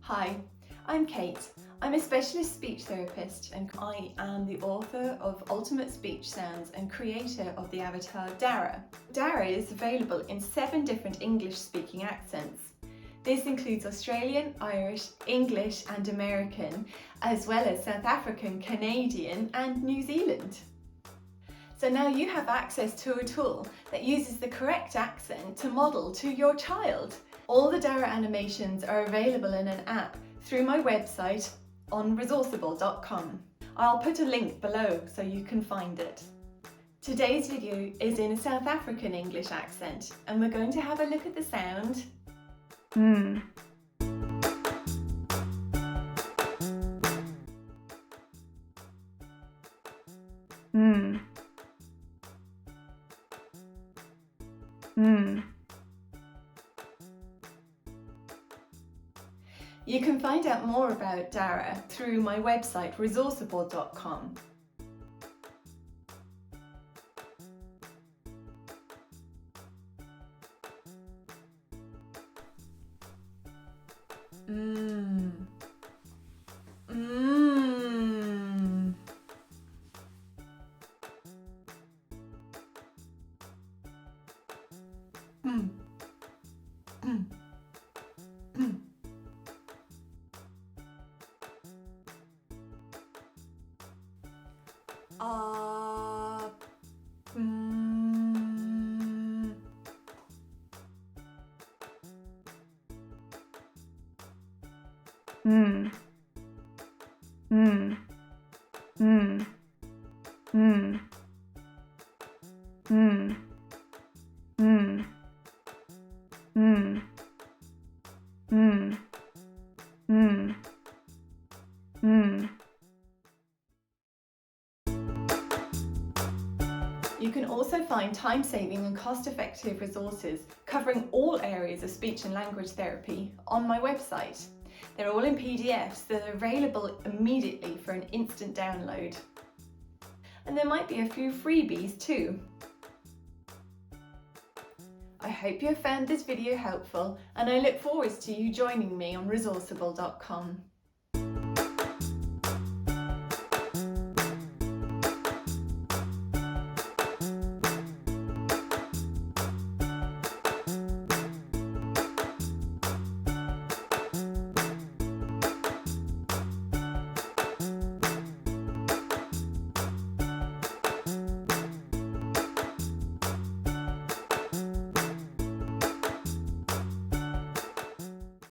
Hi, I'm Kate. I'm a specialist speech therapist and I am the author of Ultimate Speech Sounds and creator of the avatar DARA. DARA is available in 7 different English-speaking accents. This includes Australian, Irish, English and American, as well as South African, Canadian and New Zealand. So now you have access to a tool that uses the correct accent to model to your child. All the DARA animations are available in an app through my website on Resourceible.com. I'll put a link below so you can find it. Today's video is in a South African English accent and we're going to have a look at the sound mm. Mm. Mm. You can find out more about DARA through my website Resourceible.com. Mm. Mm. Mm. Mm. Mm. Mm. Mm. Mm. Mm. Mm. Mm. Mm. Mm. Mm. Mm. You can also find time-saving and cost-effective resources covering all areas of speech and language therapy on my website. They're all in PDFs that are available immediately for an instant download. And there might be a few freebies too. I hope you have found this video helpful and I look forward to you joining me on Resourceible.com.